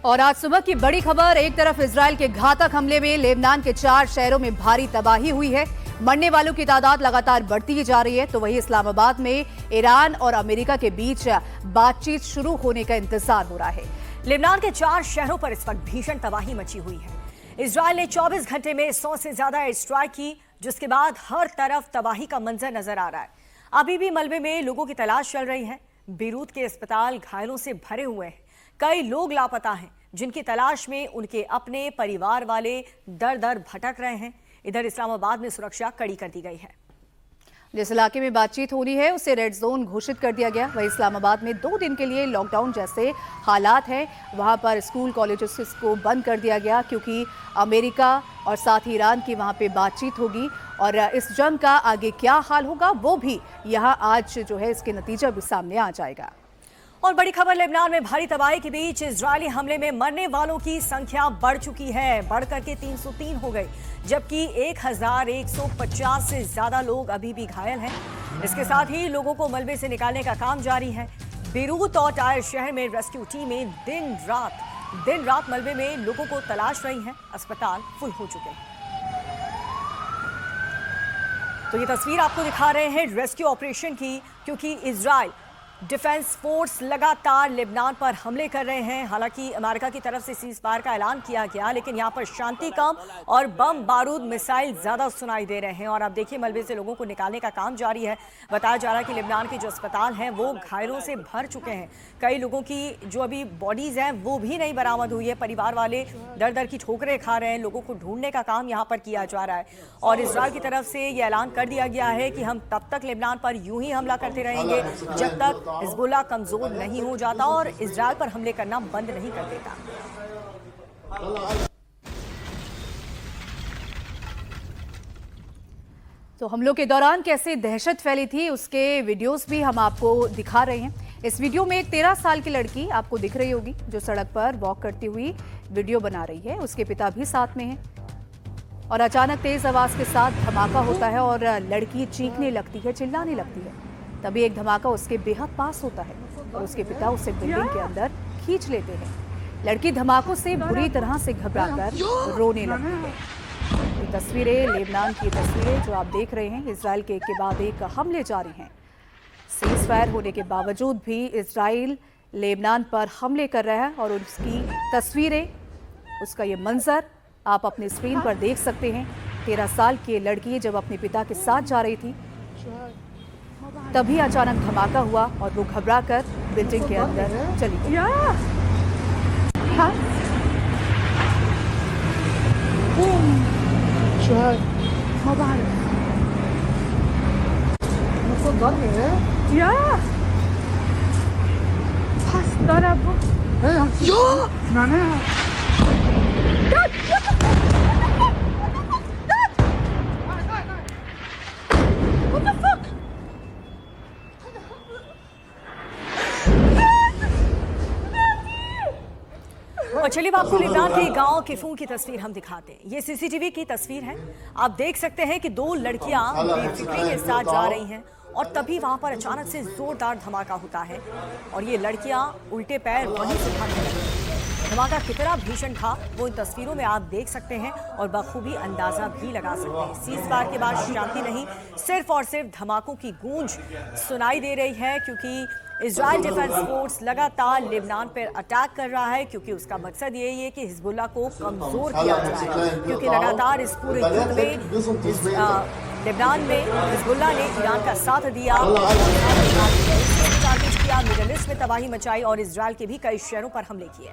और आज सुबह की बड़ी खबर, एक तरफ इजराइल के घातक हमले में लेबनान के 4 शहरों में भारी तबाही हुई है। मरने वालों की तादाद लगातार बढ़ती ही जा रही है, तो वहीं इस्लामाबाद में ईरान और अमेरिका के बीच बातचीत शुरू होने का इंतजार हो रहा है। लेबनान के 4 शहरों पर इस वक्त भीषण तबाही मची हुई है। इजराइल ने 24 घंटे में 100 से ज्यादा एयर स्ट्राइक की, जिसके बाद हर तरफ तबाही का मंजर नजर आ रहा है। अभी भी मलबे में लोगों की तलाश चल रही है। बेरूत के अस्पताल घायलों से भरे हुए हैं। कई लोग लापता हैं, जिनकी तलाश में उनके अपने परिवार वाले दर दर भटक रहे हैं। इधर इस्लामाबाद में सुरक्षा कड़ी कर दी गई है। जिस इलाके में बातचीत हो रही है उसे रेड जोन घोषित कर दिया गया। वहीं इस्लामाबाद में 2 दिन के लिए लॉकडाउन जैसे हालात हैं। वहां पर स्कूल कॉलेजेस को बंद कर दिया गया, क्योंकि अमेरिका और साथ ही ईरान की वहां पे बातचीत होगी। और इस जंग का आगे क्या हाल होगा वो भी यहाँ आज जो है इसके नतीजा भी सामने आ जाएगा। और बड़ी खबर, लेबनान में भारी तबाही के बीच इजरायली हमले में मरने वालों की संख्या बढ़ चुकी है, बढ़कर के 303 हो गई, जबकि 1150 से ज्यादा लोग अभी भी घायल हैं। इसके साथ ही लोगों को मलबे से निकालने का काम जारी है। बेरूत और टायर शहर में रेस्क्यू टीमें दिन रात मलबे में लोगों को तलाश रही हैं। अस्पताल फुल हो चुके हैं। तो ये तस्वीर आपको दिखा रहे हैं रेस्क्यू ऑपरेशन की, क्योंकि इजराइल डिफेंस फोर्स लगातार लेबनान पर हमले कर रहे हैं। हालांकि अमेरिका की तरफ से सीज फायर का ऐलान किया गया, लेकिन यहां पर शांति कम और बम बारूद मिसाइल ज्यादा सुनाई दे रहे हैं। और आप देखिए मलबे से लोगों को निकालने का काम जारी है। बताया जा रहा है कि लेबनान के जो अस्पताल हैं वो घायलों से भर चुके हैं। कई लोगों की जो अभी बॉडीज हैं वो भी नहीं बरामद हुई है। परिवार वाले दर दर की ठोकरें खा रहे हैं। लोगों को ढूंढने का काम यहाँ पर किया जा रहा है। और इजराइल की तरफ से ये ऐलान कर दिया गया है कि हम तब तक लेबनान पर यूं ही हमला करते रहेंगे जब तक हिजबुल्लाह कमजोर नहीं हो जाता और इजराइल पर हमले करना बंद नहीं कर देता। तो हमलों के दौरान कैसे दहशत फैली थी उसके वीडियोस भी हम आपको दिखा रहे हैं। इस वीडियो में एक 13 साल की लड़की आपको दिख रही होगी, जो सड़क पर वॉक करती हुई वीडियो बना रही है। उसके पिता भी साथ में हैं। और अचानक तेज आवाज के साथ धमाका होता है और लड़की चीखने लगती है, चिल्लाने लगती है। तभी एक धमाका उसके बेहद पास होता है और उसके पिता उसे बिल्डिंग के अंदर खींच लेते हैं। लड़की धमाकों से बुरी तरह से घबराकर रोने लगती है। ये तस्वीरें लेबनान की तस्वीरें जो आप देख रहे हैं। इजराइल के एक के बाद एक हमले जारी हैं। सीज फायर होने के बावजूद भी इजराइल लेबनान पर हमले कर रहा है और उसकी तस्वीरें, उसका ये मंजर आप अपने स्क्रीन पर देख सकते हैं। 13 साल की लड़की जब अपने पिता के साथ जा रही थी, तभी अचानक धमाका हुआ और वो घबराकर बिल्डिंग के अंदर चली गई। और चलिए आपको लेबनान के गांव किफू की तस्वीर हम दिखाते हैं। ये सीसीटीवी की तस्वीर है। आप देख सकते हैं कि 2 लड़कियां बेफिक्री के साथ जा रही हैं और तभी वहां पर अचानक से जोरदार धमाका होता है और ये लड़कियां उल्टे पैर वहीं से भागने लगती हैं। धमाका कितना भीषण था वो इन तस्वीरों में आप देख सकते हैं और बखूबी अंदाजा भी लगा सकते हैं। सीज फायर के बाद शांति नहीं, सिर्फ और सिर्फ धमाकों की गूंज सुनाई दे रही है, क्योंकि इजराइल डिफेंस फोर्स लगातार लेबनान पर अटैक कर रहा है, क्योंकि उसका मकसद यही है कि हिजबुल्लाह को कमजोर किया जाए। क्योंकि लगातार इस पूरे युद्ध में लेबनान में हिजबुल्लाह ने ईरान का साथ दिया, मिडिल ईस्ट में तबाही मचाई और इजराइल के भी कई शहरों पर हमले किए।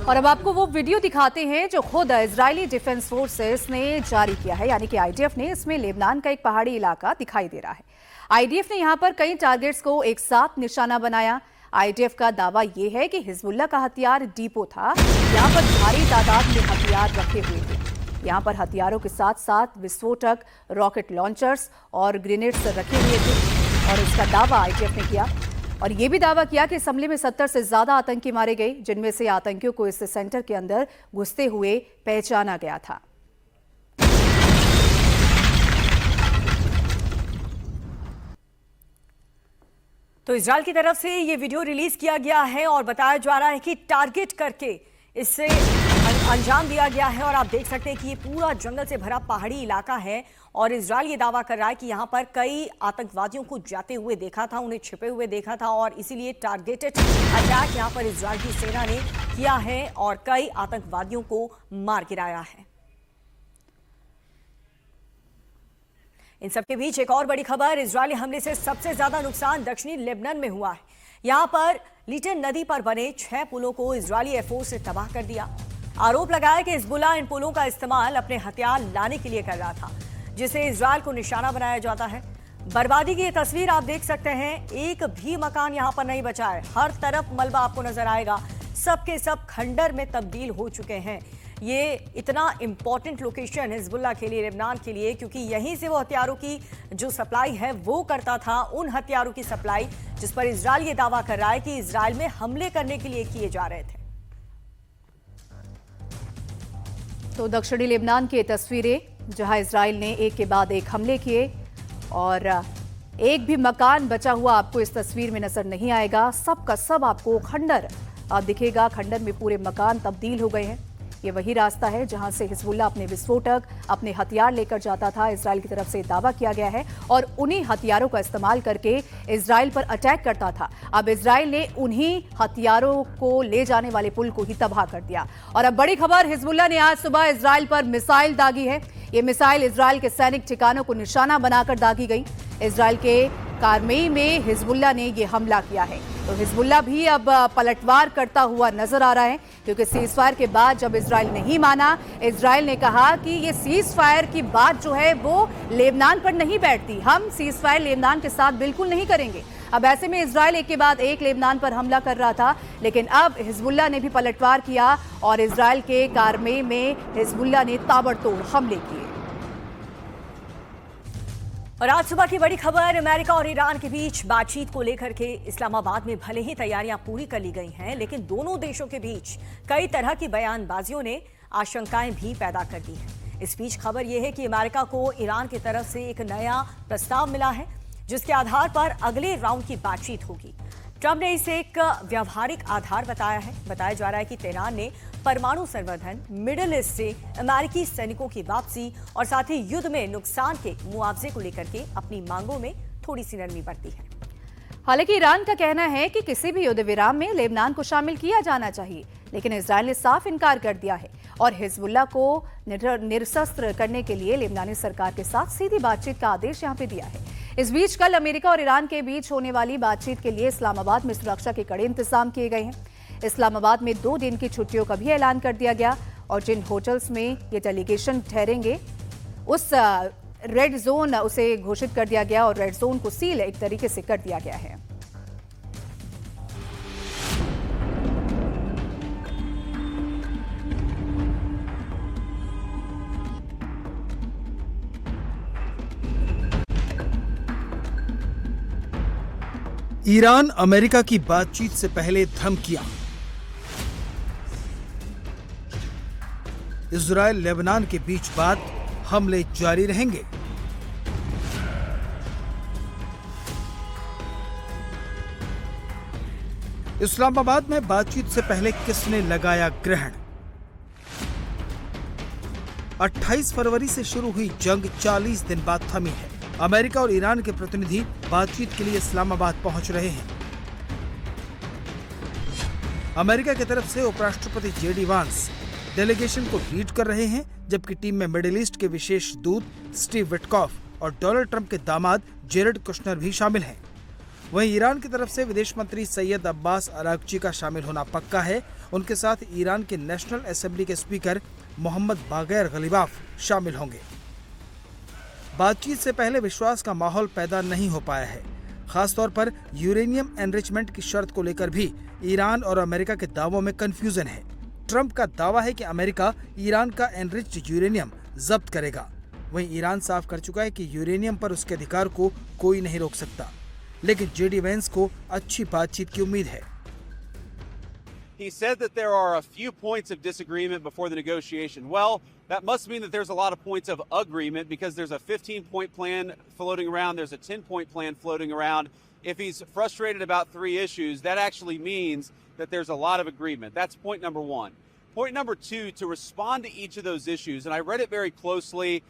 और अब आपको वो वीडियो दिखाते हैं जो खुद इजरायली डिफेंस फोर्सेस ने जारी किया है, यानी कि आईडीएफ ने। इसमें लेबनान का एक पहाड़ी इलाका दिखाई दे रहा है। आईडीएफ ने यहां पर कई टारगेट्स को एक साथ निशाना बनाया। आईडीएफ का दावा यह है कि हिजबुल्लाह का हथियार डिपो था। यहां पर भारी तादाद में हथियार रखे हुए थे। यहां पर हथियारों के साथ साथ विस्फोटक, रॉकेट लॉन्चर्स और ग्रेनेड्स रखे हुए थे। और इसका दावा आईडीएफ ने किया और यह भी दावा किया कि इस हमले में 70 से ज्यादा आतंकी मारे गए, जिनमें से आतंकियों को इस सेंटर के अंदर घुसते हुए पहचाना गया था। तो इजरायल की तरफ से ये वीडियो रिलीज किया गया है और बताया जा रहा है कि टारगेट करके इससे अंजाम दिया गया है। और आप देख सकते हैं कि ये पूरा जंगल से भरा पहाड़ी इलाका है और इजरायल ये दावा कर रहा है कि यहाँ पर कई आतंकवादियों को जाते हुए देखा था, उन्हें छिपे हुए देखा था और इसीलिए टारगेटेड अटैक यहाँ पर इजरायल की सेना ने किया है और कई आतंकवादियों को मार गिराया है। इन सबके बीच एक और बड़ी खबर, इजरायली हमले से सबसे ज्यादा नुकसान दक्षिणी लेबनान में हुआ है। यहां पर लीटन नदी पर बने 6 पुलों को इजरायली एयरफोर्स ने तबाह कर दिया। आरोप लगाया कि हिजबुल्लाह इन पुलों का इस्तेमाल अपने हथियार लाने के लिए कर रहा था, जिसे इजरायल को निशाना बनाया जाता है। बर्बादी की ये तस्वीर आप देख सकते हैं। एक भी मकान यहां पर नहीं बचा है। हर तरफ मलबा आपको नजर आएगा। सबके सब खंडर में तब्दील हो चुके हैं। ये इतना इंपॉर्टेंट लोकेशन हिजबुल्लाह के लिए, लेबनान के लिए, क्योंकि यहीं से वो हथियारों की जो सप्लाई है वो करता था, उन हथियारों की सप्लाई जिस पर इजरायल ये दावा कर रहा है कि इजरायल में हमले करने के लिए किए जा रहे थे। तो दक्षिणी लेबनान की तस्वीरें जहां इजरायल ने एक के बाद एक हमले किए और एक भी मकान बचा हुआ आपको इस तस्वीर में नजर नहीं आएगा। सब का सब आपको खंडर दिखेगा। खंडर में पूरे मकान तब्दील हो गए हैं। ये वही रास्ता है जहां से हिजबुल्लाह अपने विस्फोटक, अपने हथियार लेकर जाता था। इजरायल की तरफ से दावा किया गया है और उन्हीं हथियारों का इस्तेमाल करके इजरायल पर अटैक करता था। अब इजरायल ने उन्हीं हथियारों को ले जाने वाले पुल को ही तबाह कर दिया। और अब बड़ी खबर, हिजबुल्लाह ने आज सुबह इजरायल पर मिसाइल दागी है। ये मिसाइल इजरायल के सैनिक ठिकानों को निशाना बनाकर दागी गई। इजरायल के कारमेई में हिजबुल्लाह ने यह हमला किया है। तो हिजबुल्लाह भी अब पलटवार करता हुआ नजर आ रहा है, क्योंकि सीज फायर के बाद जब इजरायल नहीं माना, इजरायल ने कहा कि ये सीज फायर की बात जो है वो लेबनान पर नहीं बैठती। हम सीज फायर लेबनान के साथ बिल्कुल नहीं करेंगे। अब ऐसे में इजरायल एक के बाद एक लेबनान पर हमला कर रहा था, लेकिन अब हिजबुल्लाह ने भी पलटवार किया और इजरायल के कारमेई में हिजबुल्लाह ने ताबड़तोड़ हमले किए। और आज सुबह की बड़ी खबर, अमेरिका और ईरान के बीच बातचीत को लेकर के इस्लामाबाद में भले ही तैयारियां पूरी कर ली गई हैं, लेकिन दोनों देशों के बीच कई तरह की बयानबाजियों ने आशंकाएं भी पैदा कर दी हैं। इस बीच खबर यह है कि अमेरिका को ईरान की तरफ से एक नया प्रस्ताव मिला है, जिसके आधार पर अगले राउंड की बातचीत होगी। ट्रंप ने इसे एक व्यावहारिक आधार बताया है। बताया जा रहा है कि तेहरान ने परमाणु संवर्धन, मिडिल ईस्ट से अमेरिकी सैनिकों की वापसी और साथ ही युद्ध में नुकसान के मुआवजे को लेकर के अपनी मांगों में थोड़ी सी नरमी बरती है। हालांकि ईरान का कहना है कि किसी भी युद्ध विराम में लेबनान को शामिल किया जाना चाहिए, लेकिन इजरायल ने साफ इनकार कर दिया है और हिजबुल्लाह को निरस्त्र करने के लिए लेबनानी सरकार के साथ सीधी बातचीत का आदेश यहां पे दिया है। इस बीच कल अमेरिका और ईरान के बीच होने वाली बातचीत के लिए इस्लामाबाद में सुरक्षा के कड़े इंतजाम किए गए हैं। इस्लामाबाद में 2 दिन की छुट्टियों का भी ऐलान कर दिया गया और जिन होटल्स में ये डेलीगेशन ठहरेंगे उस रेड जोन उसे घोषित कर दिया गया और रेड जोन को सील एक तरीके से कर दिया गया है। ईरान अमेरिका की बातचीत से पहले धमकियां। इजरायल लेबनान के बीच बात, हमले जारी रहेंगे। इस्लामाबाद में बातचीत से पहले किसने लगाया ग्रहण? 28 फरवरी से शुरू हुई जंग 40 दिन बाद थमी है। अमेरिका और ईरान के प्रतिनिधि बातचीत के लिए इस्लामाबाद पहुंच रहे हैं। अमेरिका की तरफ से उपराष्ट्रपति जेडी वांस डेलीगेशन को लीड कर रहे हैं, जबकि टीम में मिडिल ईस्ट के विशेष दूत स्टीव विटकॉफ और डोनाल्ड ट्रंप के दामाद जेरेड कुशनर भी शामिल हैं। वहीं ईरान की तरफ से विदेश मंत्री सैयद अब्बास अरागची का शामिल होना पक्का है। उनके साथ ईरान के नेशनल असेंबली के स्पीकर मोहम्मद बागैर गलीबाफ शामिल होंगे। बातचीत से पहले विश्वास का माहौल पैदा नहीं हो पाया है। खासतौर पर यूरेनियम एनरिचमेंट की शर्त को लेकर भी ईरान और अमेरिका के दावों में कंफ्यूजन है। ट्रंप का दावा है कि अमेरिका ईरान का एनरिच्ड यूरेनियम जब्त करेगा। वहीं ईरान साफ कर चुका है कि यूरेनियम पर उसके अधिकार को कोई नहीं रोक सकता। लेकिन जेडी वेंस को अच्छी बातचीत की उम्मीद है। He said that there are a few points of disagreement before the negotiation. Well, that must mean that there's a lot of points of agreement because there's a 15-point plan floating around. There's a 10-point plan floating around. If he's frustrated about 3 issues, that actually means that there's a lot of agreement. That's point number 1. Point number 2, to respond to each of those issues, and I read it very closely,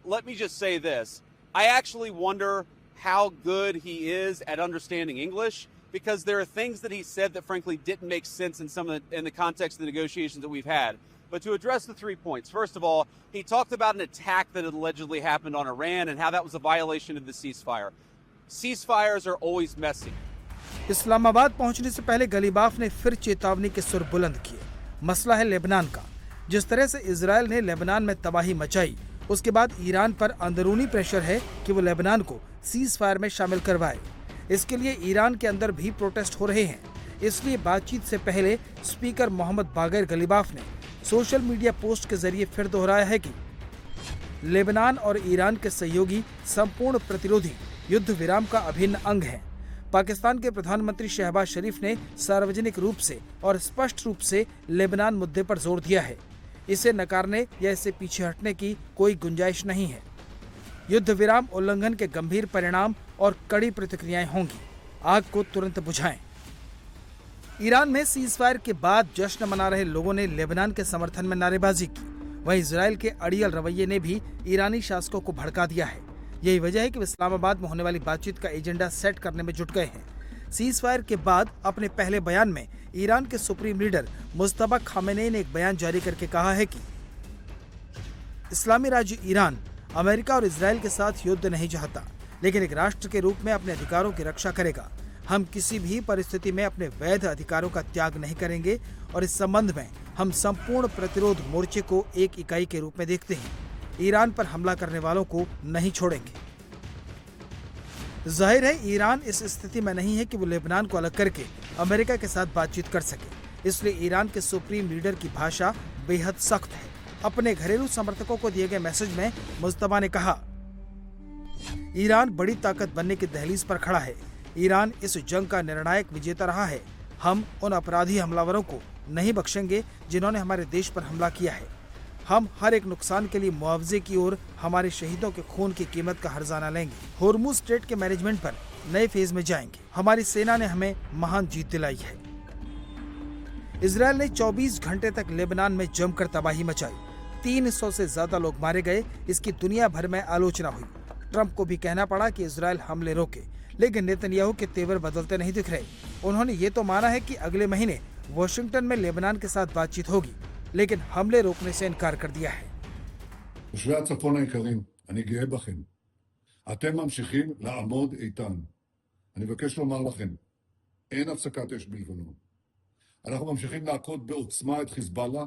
let me just say this. I actually wonder how good he is at understanding English, because there are things that he said that frankly didn't make sense in the context of the negotiations that we've had. But to address the 3 points, first of all, he talked about an attack that had allegedly happened on Iran and how that was a violation of the ceasefire. Ceasefires are always messy. Islamabad पहुंचने से पहले गलीबाफ ने फिर चेतावनी के सुर बुलंद किए। मसला है लेबनान का। जिस तरह से इजराइल ने लेबनान में तबाही मचाई, उसके बाद ईरान पर अंदरूनी प्रेशर है कि वो लेबनान को सीज फायर में शामिल करवाए। इसके लिए ईरान के अंदर भी प्रोटेस्ट हो रहे हैं। इसलिए बातचीत से पहले स्पीकर मोहम्मद बागैर गलीबाफ ने सोशल मीडिया पोस्ट के जरिए फिर दोहराया है कि लेबनान और ईरान के सहयोगी संपूर्ण प्रतिरोधी युद्ध विराम का अभिन्न अंग हैं। पाकिस्तान के प्रधानमंत्री शहबाज शरीफ ने सार्वजनिक रूप से और स्पष्ट रूप से लेबनान मुद्दे पर जोर दिया है। इसे नकारने या इससे पीछे हटने की कोई गुंजाइश नहीं है। युद्ध विराम उल्लंघन के गंभीर परिणाम और कड़ी प्रतिक्रियाएं होंगी। आग को तुरंत बुझाएं। ईरान में सीज फायर के बाद जश्न मना रहे लोगों ने लेबनान के समर्थन में नारेबाजी की। वहीं इजराइल के अड़ियल रवैये ने भी ईरानी शासकों को भड़का दिया है। यही वजह है कि वे इस्लामाबाद में होने वाली बातचीत का एजेंडा सेट करने में जुट गए हैं। सीज फायर के बाद अपने पहले बयान में ईरान के सुप्रीम लीडर मुस्तफा खामेनेई ने एक बयान जारी करके कहा है कि इस्लामी राज्य ईरान अमेरिका और इजराइल के साथ युद्ध नहीं चाहता, लेकिन एक राष्ट्र के रूप में अपने अधिकारों की रक्षा करेगा। हम किसी भी परिस्थिति में अपने वैध अधिकारों का त्याग नहीं करेंगे और इस संबंध में हम संपूर्ण प्रतिरोध मोर्चे को एक इकाई के रूप में देखते हैं। ईरान पर हमला करने वालों को नहीं छोड़ेंगे। जाहिर है ईरान इस स्थिति में नहीं है कि वो लेबनान को अलग करके अमेरिका के साथ बातचीत कर सके। इसलिए ईरान के सुप्रीम लीडर की भाषा बेहद सख्त है। अपने घरेलू समर्थकों को दिए गए मैसेज में मुस्तफा ने कहा, ईरान बड़ी ताकत बनने की दहलीज पर खड़ा है। ईरान इस जंग का निर्णायक विजेता रहा है। हम उन अपराधी हमलावरों को नहीं बख्शेंगे जिन्होंने हमारे देश पर हमला किया है। हम हर एक नुकसान के लिए मुआवजे की ओर हमारे शहीदों के खून की कीमत का हर्जाना लेंगे। होर्मुज स्ट्रेट के मैनेजमेंट पर नए फेज में जाएंगे। हमारी सेना ने हमें महान जीत दिलाई है। इजराइल ने 24 घंटे तक लेबनान में जमकर तबाही मचाई। 300 से ज्यादा लोग मारे गए। इसकी दुनिया भर में आलोचना हुई। ट्रंप को भी कहना पड़ा कि इजराइल हमले रोके, लेकिन नेतन्याहू के तेवर बदलते नहीं दिख रहे। उन्होंने ये तो माना है कि अगले महीने वॉशिंगटन में लेबनान के साथ बातचीत होगी, लेकिन हमले रोकने से इनकार कर दिया है। תושבי הצפון היקרים, אני גאה בכם. אתם ממשיכים לעמוד איתן. אני מבקש לומר לכם, אין הפסקת אש בלבנון. אנחנו ממשיכים להכות בעוצמה את חיזבאללה,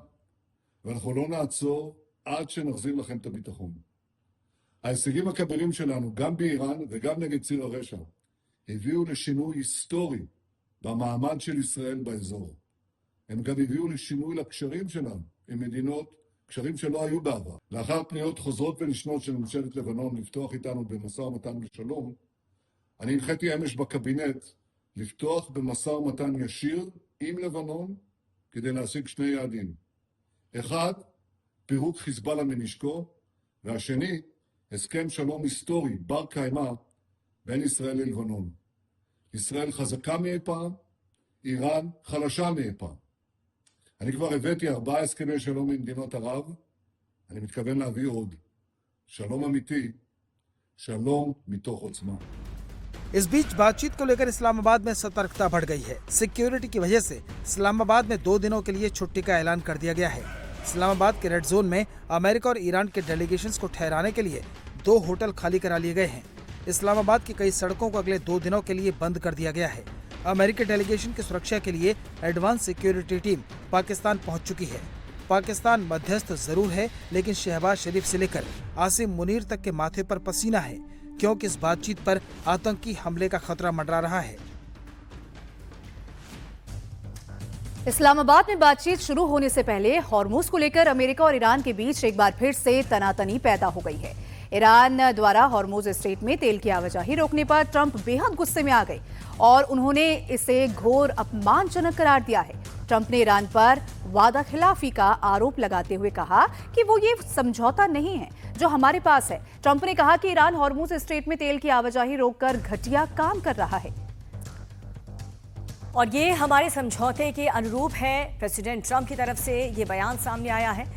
ואנחנו לא נעצור עד שנחזיר לכם את הביטחון. ההישגים הכבירים שלנו, גם באיראן וגם נגד ציר הרשע, הביאו לשינוי היסטורי במעמד של ישראל באזור. הם גם הביאו לשינוי לקשרים שלנו עם מדינות, קשרים שלא היו בעבר. לאחר פניות חוזרות ונשנות של ממשלת לבנון לפתוח איתנו במשא ומתן לשלום, אני הנחיתי אמש בקבינט לפתוח במשא ומתן ישיר עם לבנון כדי להשיג 2 יעדים. אחד, פירוק חיזבאללה מנשקו, והשני, הסכם שלום היסטורי בר קיימא בין ישראל ללבנון. ישראל חזקה מאי פעם, איראן חלשה מאי פעם. אני כבר הבאתי 4 הסכמי שלום עם מדינות ערב, אני מתכוון להביא עוד. שלום אמיתי, שלום מתוך עוצמה. इस बीच बातचीत को लेकर इस्लामाबाद में सतर्कता बढ़ गई है। सिक्योरिटी की वजह से इस्लामाबाद में 2 दिनों के लिए छुट्टी का ऐलान कर दिया गया है। इस्लामाबाद के रेड जोन में अमेरिका और ईरान के डेलीगेशंस को ठहराने के लिए 2 होटल खाली करा लिए गए हैं। इस्लामाबाद की कई सड़कों को अगले 2 दिनों के लिए बंद कर दिया गया है। अमेरिकी डेलीगेशन की सुरक्षा के लिए एडवांस सिक्योरिटी टीम पाकिस्तान पहुंच चुकी है। पाकिस्तान मध्यस्थ जरूर है, लेकिन शहबाज शरीफ से लेकर आसिम मुनीर तक के माथे पर पसीना है, क्योंकि इस बातचीत पर आतंकी हमले का खतरा मंडरा रहा है। इस्लामाबाद में बातचीत शुरू होने से पहले हॉर्मुज को लेकर अमेरिका और ईरान के बीच एक बार फिर से तनातनी पैदा हो गई है। ईरान द्वारा हॉर्मुज स्ट्रेट में तेल की आवाजाही रोकने पर ट्रंप बेहद गुस्से में आ गए और उन्होंने इसे घोर अपमानजनक करार दिया है। ट्रंप ने ईरान पर वादा खिलाफी का आरोप लगाते हुए कहा कि वो ये समझौता नहीं है जो हमारे पास है। ट्रंप ने कहा कि ईरान हॉर्मुज स्ट्रेट में तेल की आवाजाही रोककर घटिया काम कर रहा है और ये हमारे समझौते के अनुरूप है। प्रेसिडेंट ट्रंप की तरफ से ये बयान सामने आया है।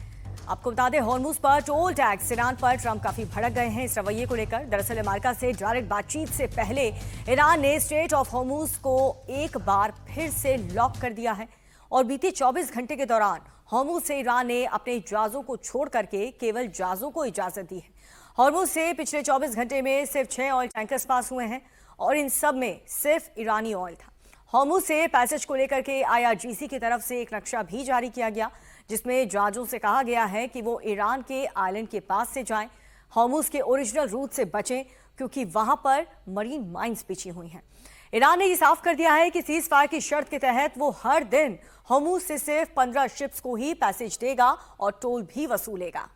आपको बता दें, हॉर्मुज पर टोल टैक्स ईरान पर ट्रंप काफी भड़क गए हैं इस रवैये को लेकर। दरअसल अमेरिका से डायरेक्ट बातचीत से पहले ईरान ने स्ट्रेट ऑफ हॉर्मुज को एक बार फिर से लॉक कर दिया है और बीते 24 घंटे के दौरान हॉर्मुज से ईरान ने अपने जहाजों को छोड़ करके केवल जहाजों को इजाजत दी है। हॉर्मुज से पिछले 24 घंटे में सिर्फ 6 ऑयल टैंकर्स पास हुए हैं और इन सब में सिर्फ ईरानी ऑयल था। हॉर्मुज से पैसेज को लेकर के IRGC की तरफ से एक नक्शा भी जारी किया गया, जिसमें जहाजों से कहा गया है कि वो ईरान के आइलैंड के पास से जाएं, हॉर्मुज के ओरिजिनल रूट से बचें, क्योंकि वहां पर मरीन माइंस बिछी हुई हैं। ईरान ने ये साफ कर दिया है कि सीज फायर की शर्त के तहत वो हर दिन हॉर्मुज से सिर्फ 15 शिप्स को ही पैसेज देगा और टोल भी वसूलेगा।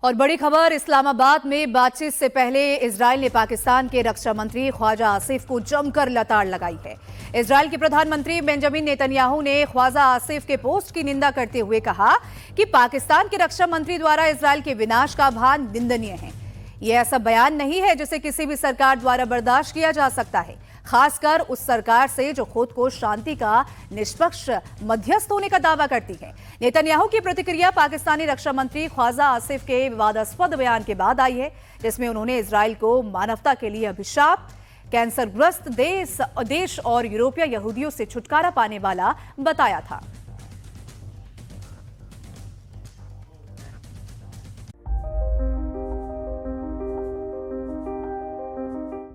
और बड़ी खबर, इस्लामाबाद में बातचीत से पहले इजराइल ने पाकिस्तान के रक्षा मंत्री ख्वाजा आसिफ को जमकर लताड़ लगाई है। इजराइल के प्रधानमंत्री बेंजामिन नेतन्याहू ने ख्वाजा आसिफ के पोस्ट की निंदा करते हुए कहा कि पाकिस्तान के रक्षा मंत्री द्वारा इजराइल के विनाश का आह्वान निंदनीय है। यह ऐसा बयान नहीं है जिसे किसी भी सरकार द्वारा बर्दाश्त किया जा सकता है, खासकर उस सरकार से जो खुद को शांति का निष्पक्ष मध्यस्थ होने का दावा करती है। नेतन्याहू की प्रतिक्रिया पाकिस्तानी रक्षा मंत्री ख्वाजा आसिफ के विवादास्पद बयान के बाद आई है, जिसमें उन्होंने इजराइल को मानवता के लिए अभिशाप, कैंसरग्रस्त देश और यूरोपीय यहूदियों से छुटकारा पाने वाला बताया था।